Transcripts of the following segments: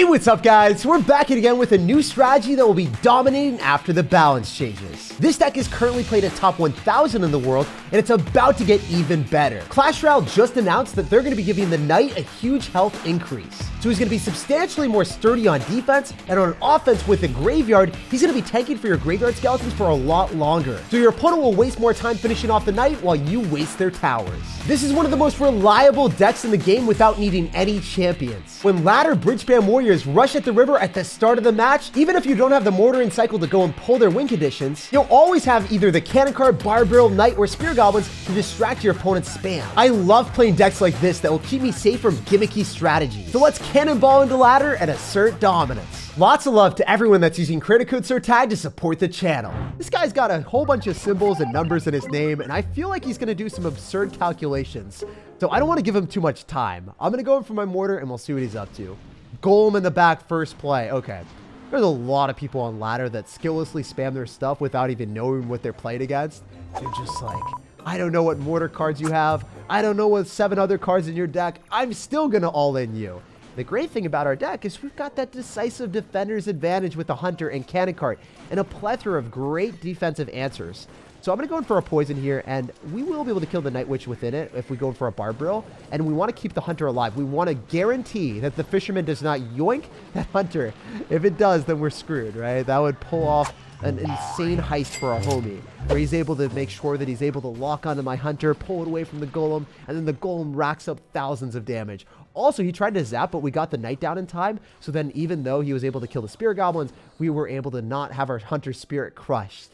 What's up guys? We're back again with a new strategy that will be dominating after the balance changes. This deck is currently played at top 1000 in the world, and it's about to get even better. Clash Royale just announced that they're going to be giving the Knight a huge health increase. So he's going to be substantially more sturdy on defense, and on offense with the Graveyard, he's going to be tanking for your Graveyard Skeletons for a lot longer. So your opponent will waste more time finishing off the Knight while you waste their towers. This is one of the most reliable decks in the game without needing any champions. When ladder bridge spam warriors rush at the river at the start of the match, even if you don't have the Mortar and Cycle to go and pull their win conditions, you'll always have either the Cannon Card, Barb Barrel, Knight, or Spear Goblins to distract your opponent's spam. I love playing decks like this that will keep me safe from gimmicky strategies. So let's cannonball into ladder and assert dominance. Lots of love to everyone that's using credit code SirTag to support the channel. This guy's got a whole bunch of symbols and numbers in his name, and I feel like he's going to do some absurd calculations. So I don't want to give him too much time. I'm going to go in for my Mortar and we'll see what he's up to. Golem in the back, first play. Okay. There's a lot of people on ladder that skilllessly spam their stuff without even knowing what they're playing against. They're just like, I don't know what Mortar cards you have. I don't know what 7 other cards in your deck. I'm still going to all in you. The great thing about our deck is we've got that decisive defender's advantage with the Hunter and Cannon Cart and a plethora of great defensive answers. So I'm going to go in for a poison here, and we will be able to kill the Night Witch within it if we go in for a Barb Barrel, and we want to keep the Hunter alive. We want to guarantee that the Fisherman does not yoink that Hunter. If it does, then we're screwed, right? That would pull off an insane heist for a homie, where he's able to make sure that he's able to lock onto my Hunter, pull it away from the Golem, and then the Golem racks up thousands of damage. Also, he tried to zap, but we got the Knight down in time, so then even though he was able to kill the Spear Goblins, we were able to not have our Hunter Spirit crushed.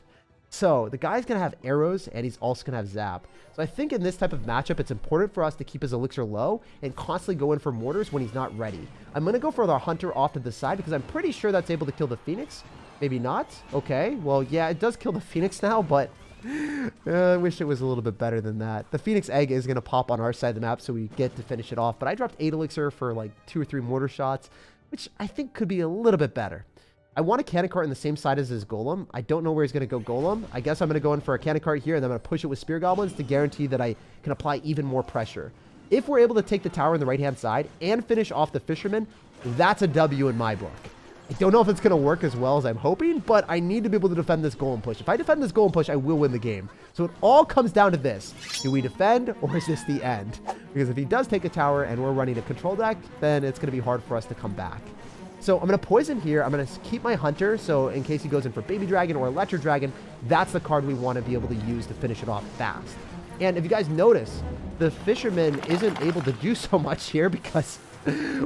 So the guy's going to have arrows, and he's also going to have zap. So I think in this type of matchup, it's important for us to keep his elixir low and constantly go in for mortars when he's not ready. I'm going to go for the Hunter off to the side because I'm pretty sure that's able to kill the Phoenix. Maybe not. Okay, well, yeah, it does kill the Phoenix now, but I wish it was a little bit better than that. The Phoenix Egg is going to pop on our side of the map, so we get to finish it off. But I dropped 8 elixir for like 2 or 3 mortar shots, which I think could be a little bit better. I want a Cannon Cart in the same side as his Golem. I don't know where he's going to go Golem. I guess I'm going to go in for a Cannon Cart here, and then I'm going to push it with Spear Goblins to guarantee that I can apply even more pressure. If we're able to take the tower on the right-hand side and finish off the Fisherman, that's a W in my book. I don't know if it's going to work as well as I'm hoping, but I need to be able to defend this Golem push. If I defend this Golem push, I will win the game. So it all comes down to this. Do we defend, or is this the end? Because if he does take a tower and we're running a control deck, then it's going to be hard for us to come back. So I'm going to poison here. I'm going to keep my Hunter, so in case he goes in for Baby Dragon or Electro Dragon, that's the card we want to be able to use to finish it off fast. And if you guys notice, the Fisherman isn't able to do so much here because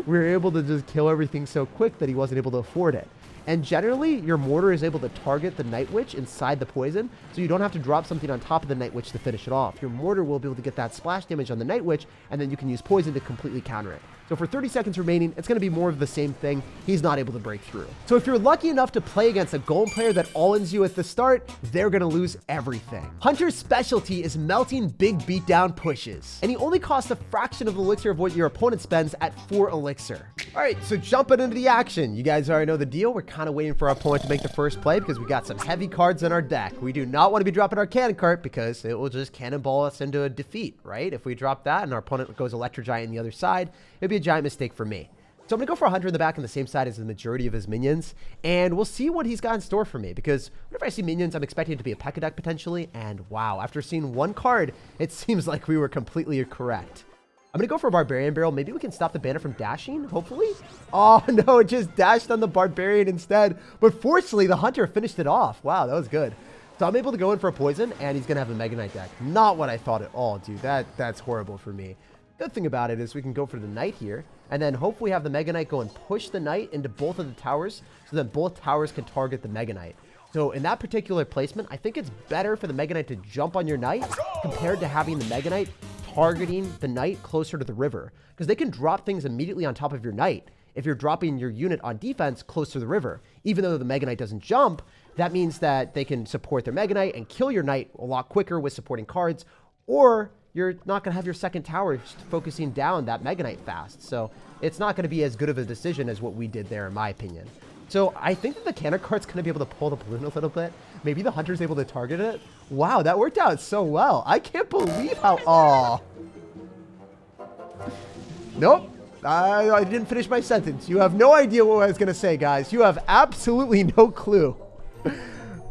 we're able to just kill everything so quick that he wasn't able to afford it. And generally, your Mortar is able to target the Night Witch inside the poison, so you don't have to drop something on top of the Night Witch to finish it off. Your Mortar will be able to get that splash damage on the Night Witch, and then you can use poison to completely counter it. So for 30 seconds remaining, it's going to be more of the same thing. He's not able to break through. So if you're lucky enough to play against a Golem player that all-ins you at the start, they're going to lose everything. Hunter's specialty is melting big beatdown pushes, and he only costs a fraction of the elixir of what your opponent spends at 4 elixir. All right, so jumping into the action. You guys already know the deal. We're kind of waiting for our opponent to make the first play because we got some heavy cards in our deck. We do not want to be dropping our Cannon Cart because it will just cannonball us into a defeat, right? If we drop that and our opponent goes Electro Giant on the other side, it'd be a giant mistake for me. So I'm going to go for a Hunter in the back on the same side as the majority of his minions, and we'll see what he's got in store for me, because whenever I see minions, I'm expecting it to be a P.E.K.K.A deck potentially, and wow, after seeing one card, it seems like we were completely correct. I'm going to go for a Barbarian Barrel. Maybe we can stop the Bandit from dashing, hopefully. Oh, no, it just dashed on the Barbarian instead. But fortunately, the Hunter finished it off. Wow, that was good. So I'm able to go in for a poison, and he's going to have a Mega Knight deck. Not what I thought at all, dude. That's horrible for me. Good thing about it is we can go for the Knight here, and then hopefully have the Mega Knight go and push the Knight into both of the towers, so that both towers can target the Mega Knight. So in that particular placement, I think it's better for the Mega Knight to jump on your Knight compared to having the Mega Knight targeting the Knight closer to the river, because they can drop things immediately on top of your Knight if you're dropping your unit on defense close to the river. Even though the Mega Knight doesn't jump, that means that they can support their Mega Knight and kill your Knight a lot quicker with supporting cards, or you're not going to have your second tower focusing down that Mega Knight fast. So it's not going to be as good of a decision as what we did there, in my opinion. So I think that the Cannon Cart's going to be able to pull the balloon a little bit. Maybe the Hunter's able to target it. Wow, that worked out so well. I can't believe how... Oh. Nope. I didn't finish my sentence. You have no idea what I was going to say, guys. You have absolutely no clue.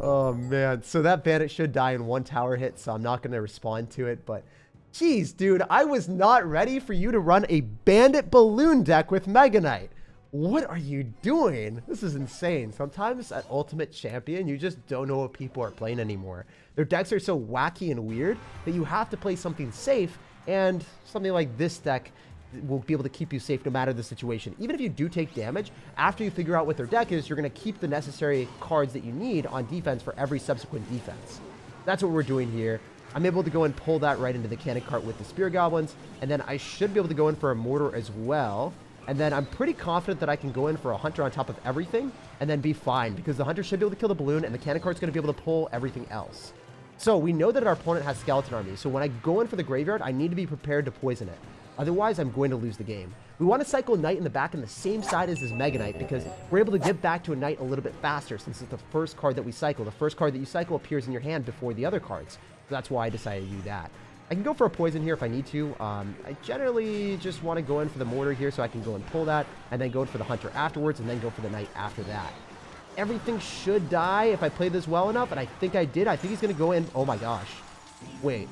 Oh, man. So that bandit should die in one tower hit, so I'm not going to respond to it. But, geez, dude, I was not ready for you to run a bandit balloon deck with Mega Knight. What are you doing? This is insane. Sometimes at Ultimate Champion, you just don't know what people are playing anymore. Their decks are so wacky and weird that you have to play something safe, and something like this deck will be able to keep you safe no matter the situation. Even if you do take damage, after you figure out what their deck is, you're going to keep the necessary cards that you need on defense for every subsequent defense. That's what we're doing here. I'm able to go and pull that right into the cannon cart with the Spear Goblins, and then I should be able to go in for a Mortar as well. And then I'm pretty confident that I can go in for a Hunter on top of everything and then be fine, because the Hunter should be able to kill the balloon and the cannon cart's going to be able to pull everything else. So we know that our opponent has Skeleton Army, so when I go in for the graveyard, I need to be prepared to poison it. Otherwise, I'm going to lose the game. We want to cycle Knight in the back on the same side as this Mega Knight, because we're able to get back to a Knight a little bit faster since it's the first card that we cycle. The first card that you cycle appears in your hand before the other cards. So that's why I decided to do that. I can go for a poison here if I need to. I generally just want to go in for the Mortar here so I can go and pull that, and then go in for the Hunter afterwards, and then go for the Knight after that. Everything should die if I play this well enough, and I think I did. I think he's going to go in. Oh my gosh. Wait.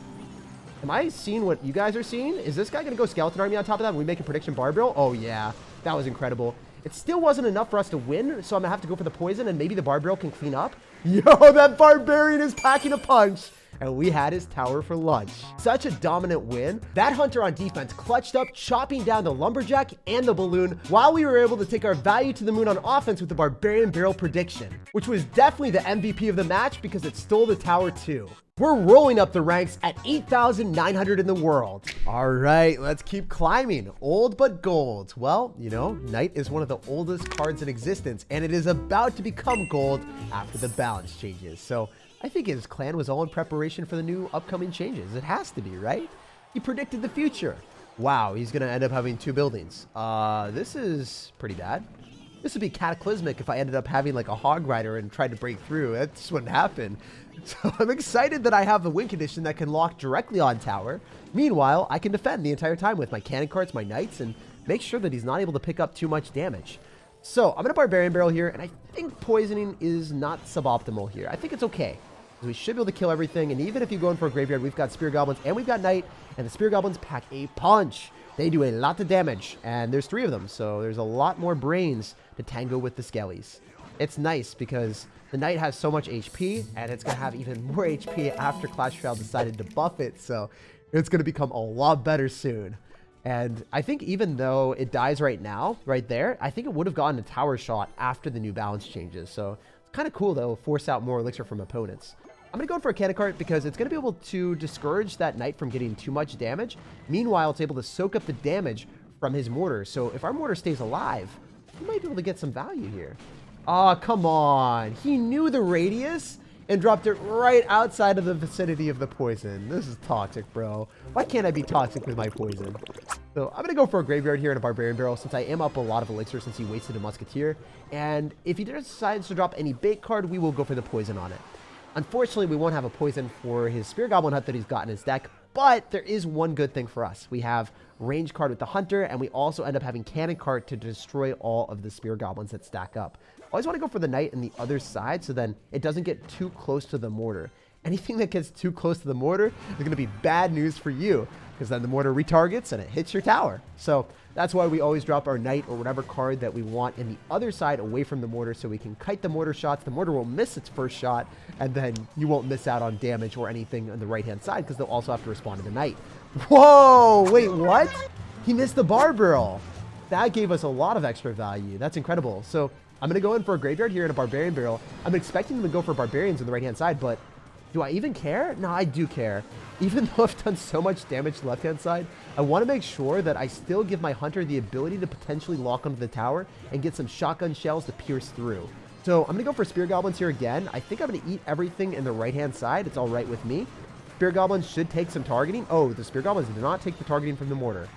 Am I seeing what you guys are seeing? Is this guy going to go Skeleton Army on top of that when we make a prediction Barbarian? Oh, yeah. That was incredible. It still wasn't enough for us to win, so I'm going to have to go for the poison, and maybe the Barbarian can clean up. Yo, that Barbarian is packing a punch. And we had his tower for lunch. Such a dominant win. That Hunter on defense clutched up, chopping down the Lumberjack and the Balloon, while we were able to take our value to the moon on offense with the Barbarian Barrel prediction, which was definitely the MVP of the match because it stole the tower too. We're rolling up the ranks at 8,900 in the world. All right, let's keep climbing. Old but gold. Well, you know, Knight is one of the oldest cards in existence, and it is about to become gold after the balance changes. So I think his clan was all in preparation for the new upcoming changes. It has to be, right? He predicted the future. Wow, he's going to end up having 2 buildings. This is pretty bad. This would be cataclysmic if I ended up having like a Hog Rider and tried to break through. That just wouldn't happen. So I'm excited that I have the win condition that can lock directly on tower. Meanwhile, I can defend the entire time with my cannon carts, my knights, and make sure that he's not able to pick up too much damage. So I'm going to Barbarian Barrel here, and I think poisoning is not suboptimal here. I think it's okay. We should be able to kill everything, and even if you go in for a graveyard, we've got Spear Goblins and we've got Knight, and the Spear Goblins pack a punch. They do a lot of damage, and there's 3 of them, so there's a lot more brains to tango with the Skellies. It's nice because the Knight has so much HP, and it's going to have even more HP after Clash Royale decided to buff it, so it's going to become a lot better soon. And I think even though it dies right now, right there, I think it would have gotten a tower shot after the new balance changes, so it's kind of cool, though, force out more elixir from opponents. I'm going to go in for a cannon cart because it's going to be able to discourage that Knight from getting too much damage. Meanwhile, it's able to soak up the damage from his Mortar. So if our Mortar stays alive, we might be able to get some value here. Oh, come on. He knew the radius and dropped it right outside of the vicinity of the poison. This is toxic, bro. Why can't I be toxic with my poison? So I'm going to go for a graveyard here in a Barbarian Barrel since I am up a lot of elixir since he wasted a Musketeer. And if he decides to drop any bait card, we will go for the poison on it. Unfortunately, we won't have a poison for his Spear Goblin Hut that he's got in his deck, but there is one good thing for us. We have range card with the Hunter, and we also end up having cannon cart to destroy all of the Spear Goblins that stack up. I always want to go for the Knight on the other side so then it doesn't get too close to the Mortar. Anything that gets too close to the Mortar is going to be bad news for you, because then the Mortar retargets and it hits your tower. So that's why we always drop our Knight or whatever card that we want in the other side away from the Mortar so we can kite the Mortar shots. The Mortar will miss its first shot, and then you won't miss out on damage or anything on the right-hand side because they'll also have to respond to the Knight. Whoa! Wait, what? He missed the Barbarian. That gave us a lot of extra value. That's incredible. So I'm going to go in for a graveyard here in a Barbarian Barrel. I'm expecting them to go for Barbarians on the right-hand side, but do I even care? No, I do care. Even though I've done so much damage to the left-hand side, I want to make sure that I still give my Hunter the ability to potentially lock onto the tower and get some shotgun shells to pierce through. So I'm going to go for Spear Goblins here again. I think I'm going to eat everything in the right-hand side. It's all right with me. Spear Goblins should take some targeting. Oh, the Spear Goblins did not take the targeting from the Mortar.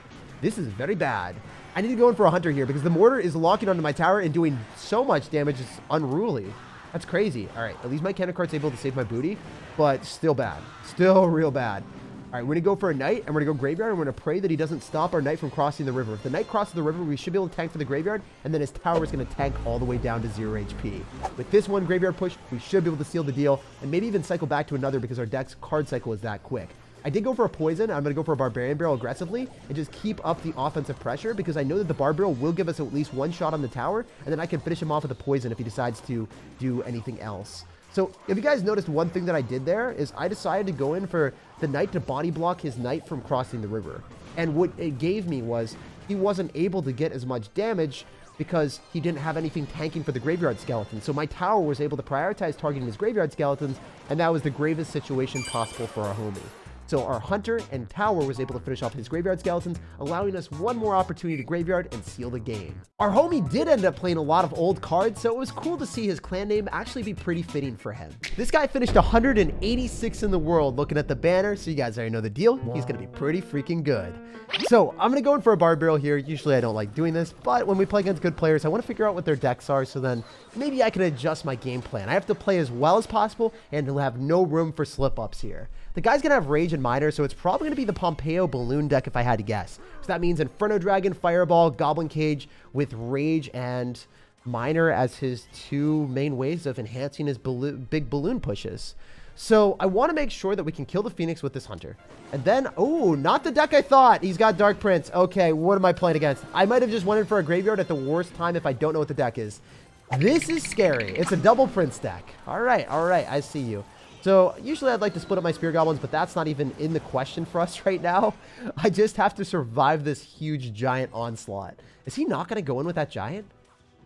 This is very bad. I need to go in for a Hunter here because the Mortar is locking onto my tower and doing so much damage. It's unruly. That's crazy. All right, at least my cannon cart's able to save my booty, but still bad. Still real bad. All right, we're gonna go for a knight, and we're gonna go graveyard, and we're gonna pray that he doesn't stop our knight from crossing the river. If the knight crosses the river, we should be able to tank for the graveyard, and then his tower is gonna tank all the way down to 0 HP. With this one graveyard push, we should be able to seal the deal, and maybe even cycle back to another because our deck's card cycle is that quick. I did go for a poison. I'm going to go for a Barbarian Barrel aggressively and just keep up the offensive pressure because I know that the Bar Barrel will give us at least one shot on the tower, and then I can finish him off with a poison if he decides to do anything else. So if you guys noticed, one thing that I did there is I decided to go in for the knight to body block his knight from crossing the river. And what it gave me was he wasn't able to get as much damage because he didn't have anything tanking for the graveyard skeleton. So my tower was able to prioritize targeting his graveyard skeletons, and that was the gravest situation possible for our homie. So our hunter and tower was able to finish off his graveyard skeletons, allowing us one more opportunity to graveyard and seal the game. Our homie did end up playing a lot of old cards, so it was cool to see his clan name actually be pretty fitting for him. This guy finished 186 in the world. Looking at the banner, so you guys already know the deal. He's gonna be pretty freaking good. So I'm gonna go in for a bar barrel here. Usually I don't like doing this, but when we play against good players, I want to figure out what their decks are, so then maybe I can adjust my game plan. I have to play as well as possible and he'll have no room for slip-ups here. The guy's gonna have Rage and Miner, so it's probably gonna be the Pompeo Balloon deck if I had to guess. So that means Inferno Dragon, Fireball, Goblin Cage with Rage and Miner as his two main ways of enhancing his big balloon pushes. So I want to make sure that we can kill the Phoenix with this Hunter. And then, oh, not the deck I thought. He's got Dark Prince. Okay, what am I playing against? I might have just went in for a graveyard at the worst time if I don't know what the deck is. This is scary. It's a double Prince deck. All right, I see you. So usually I'd like to split up my Spear Goblins, but that's not even in the question for us right now. I just have to survive this huge giant onslaught. Is he not going to go in with that giant?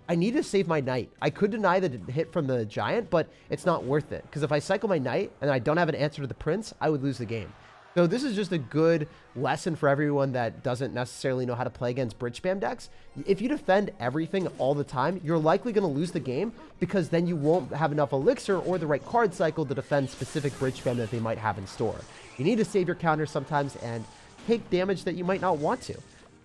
I need to save my knight. I could deny the hit from the giant, but it's not worth it. Because if I cycle my knight and I don't have an answer to the prince, I would lose the game. So this is just a good lesson for everyone that doesn't necessarily know how to play against bridge spam decks. If you defend everything all the time, you're likely going to lose the game because then you won't have enough elixir or the right card cycle to defend specific bridge spam that they might have in store. You need to save your counters sometimes and take damage that you might not want to.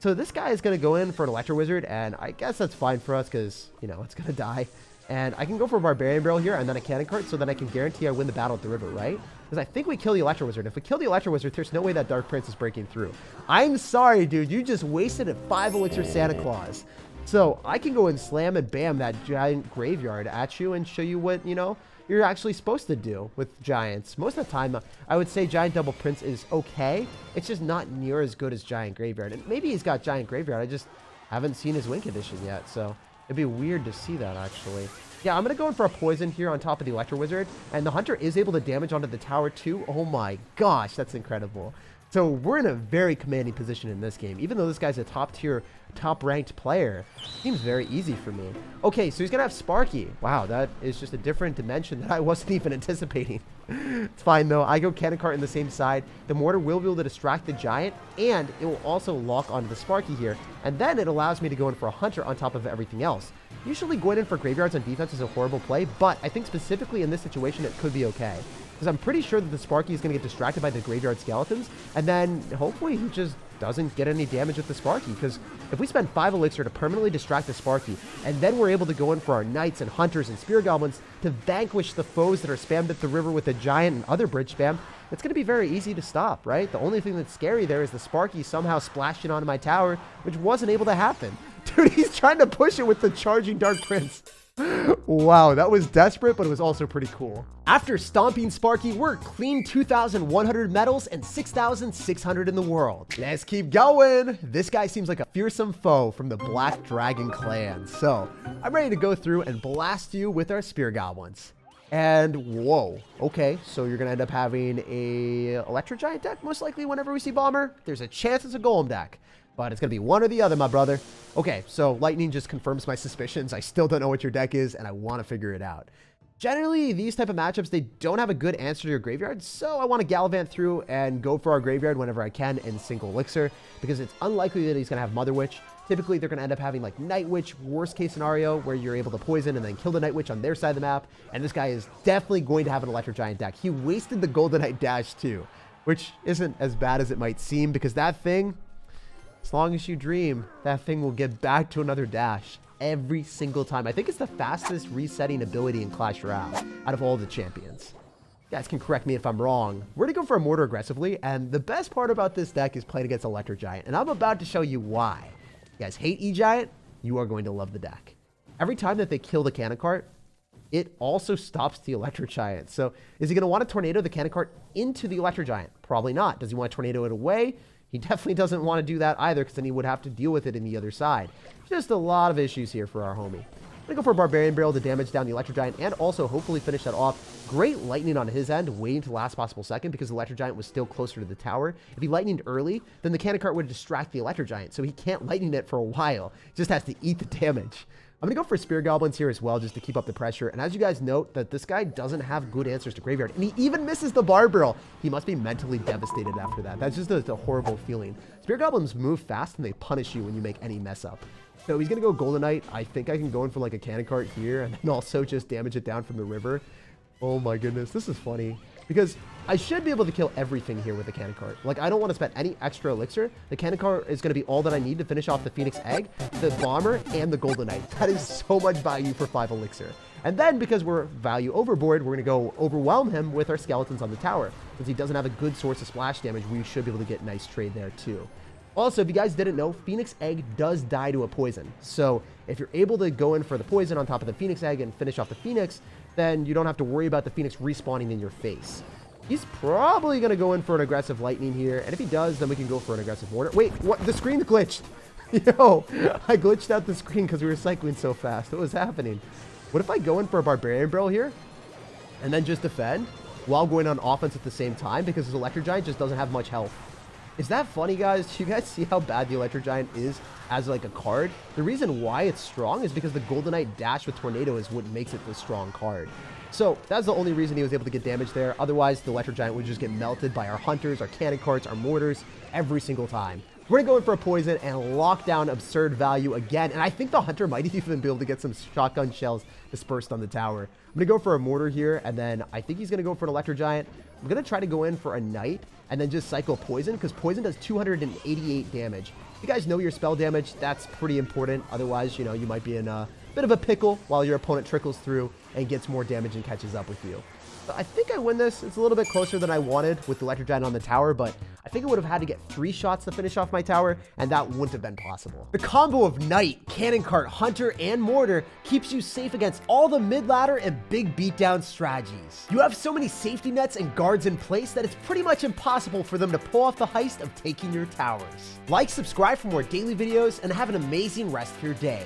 So this guy is going to go in for an Electro Wizard, and I guess that's fine for us because, you know, it's going to die. And I can go for a Barbarian Barrel here and then a Cannon Cart so then I can guarantee I win the battle at the river, right? Because I think we kill the Electro Wizard. If we kill the Electro Wizard, there's no way that Dark Prince is breaking through. I'm sorry, dude. You just wasted a 5 Elixir Santa Claus. So I can go and slam and bam that giant graveyard at you and show you what, you know, you're actually supposed to do with giants. Most of the time, I would say Giant Double Prince is okay. It's just not near as good as Giant Graveyard. And maybe he's got Giant Graveyard. I just haven't seen his win condition yet. So it'd be weird to see that, actually. Yeah, I'm going to go in for a poison here on top of the Electro Wizard. And the Hunter is able to damage onto the tower, too. Oh, my gosh. That's incredible. So we're in a very commanding position in this game. Even though this guy's a top-tier, top-ranked player, seems very easy for me. Okay, so he's going to have Sparky. Wow, that is just a different dimension that I wasn't even anticipating. It's fine, though. I go Cannon Cart in the same side. The Mortar will be able to distract the Giant, and it will also lock onto the Sparky here. And then it allows me to go in for a Hunter on top of everything else. Usually going in for graveyards on defense is a horrible play, but I think specifically in this situation, it could be okay. Because I'm pretty sure that the Sparky is going to get distracted by the graveyard skeletons, and then hopefully he just doesn't get any damage with the Sparky. Because if we spend 5 Elixir to permanently distract the Sparky, and then we're able to go in for our Knights and Hunters and Spear Goblins to vanquish the foes that are spammed at the river with the Giant and other bridge spam, it's going to be very easy to stop, right? The only thing that's scary there is the Sparky somehow splashing onto my tower, which wasn't able to happen. Dude, he's trying to push it with the charging Dark Prince. Wow, that was desperate, but it was also pretty cool. After stomping Sparky, we're clean 2,100 medals and 6,600 in the world. Let's keep going. This guy seems like a fearsome foe from the Black Dragon clan. So I'm ready to go through and blast you with our Spear Goblins. And whoa, okay, so you're gonna end up having a Electro Giant deck, most likely whenever we see Bomber. There's a chance it's a Golem deck, but it's gonna be one or the other, my brother. Okay, so Lightning just confirms my suspicions. I still don't know what your deck is, and I want to figure it out. Generally, these type of matchups, they don't have a good answer to your graveyard, so I want to gallivant through and go for our graveyard whenever I can in single elixir, because it's unlikely that he's going to have Mother Witch. Typically, they're going to end up having like Night Witch, worst case scenario, where you're able to poison and then kill the Night Witch on their side of the map, and this guy is definitely going to have an Electro Giant deck. He wasted the Golden Knight dash too, which isn't as bad as it might seem, because that thing, as long as you dream, that thing will get back to another dash every single time. I think it's the fastest resetting ability in Clash Royale out of all the champions. You guys can correct me if I'm wrong. We're gonna go for a Mortar aggressively, and the best part about this deck is playing against Electro Giant, and I'm about to show you why. You guys hate E-Giant? You are going to love the deck. Every time that they kill the Cannon Cart, it also stops the Electro Giant. So is he going to want to tornado the Cannon Cart into the Electro Giant? Probably not. Does he want to tornado it away? He definitely doesn't want to do that either, because then he would have to deal with it in the other side. Just a lot of issues here for our homie. I'm going to go for a Barbarian Barrel to damage down the Electro Giant and also hopefully finish that off. Great lightning on his end, waiting to the last possible second because the Electro Giant was still closer to the tower. If he lightninged early, then the Cannon Cart would distract the Electro Giant, so he can't lightning it for a while. He just has to eat the damage. I'm going to go for Spear Goblins here as well, just to keep up the pressure. And as you guys note, that this guy doesn't have good answers to Graveyard. And he even misses the Bar Barrel. He must be mentally devastated after that. That's just a horrible feeling. Spear Goblins move fast and they punish you when you make any mess up. So he's going to go Golden Knight. I think I can go in for like a Cannon Cart here and then also just damage it down from the river. Oh my goodness, this is funny. Because I should be able to kill everything here with the Cannon Cart. Like, I don't want to spend any extra elixir. The Cannon Cart is going to be all that I need to finish off the Phoenix Egg, the Bomber, and the Golden Knight. That is so much value for 5 elixir. And then, because we're value overboard, we're going to go overwhelm him with our skeletons on the tower. Since he doesn't have a good source of splash damage, we should be able to get nice trade there too. Also, if you guys didn't know, Phoenix Egg does die to a poison. So if you're able to go in for the poison on top of the Phoenix Egg and finish off the Phoenix, then you don't have to worry about the Phoenix respawning in your face. He's probably going to go in for an aggressive Lightning here. And if he does, then we can go for an aggressive Mortar. Wait, what? The screen glitched. Yo, I glitched out the screen because we were cycling so fast. What was happening? What if I go in for a Barbarian Barrel here and then just defend while going on offense at the same time because his Electro Giant just doesn't have much health? Is that funny, guys? Do you guys see how bad the Electro Giant is as like a card? The reason why it's strong is because the Golden Knight dash with Tornado is what makes it the strong card. So that's the only reason he was able to get damage there. Otherwise, the Electro Giant would just get melted by our Hunters, our Cannon Carts, our Mortars every single time. We're going to go in for a poison and lock down absurd value again. And I think the Hunter might even be able to get some shotgun shells dispersed on the tower. I'm going to go for a Mortar here, and then I think he's going to go for an Electro Giant. I'm going to try to go in for a Knight and then just cycle Poison, because Poison does 288 damage. If you guys know your spell damage, that's pretty important. Otherwise, you know, you might be in a bit of a pickle while your opponent trickles through and gets more damage and catches up with you. So I think I win this. It's a little bit closer than I wanted with the Electro Giant on the tower, but I think I would have had to get 3 shots to finish off my tower, and that wouldn't have been possible. The combo of Knight, Cannon Cart, Hunter, and Mortar keeps you safe against all the mid-ladder and big beatdown strategies. You have so many safety nets and guards in place that it's pretty much impossible for them to pull off the heist of taking your towers. Like, subscribe for more daily videos, and have an amazing rest of your day.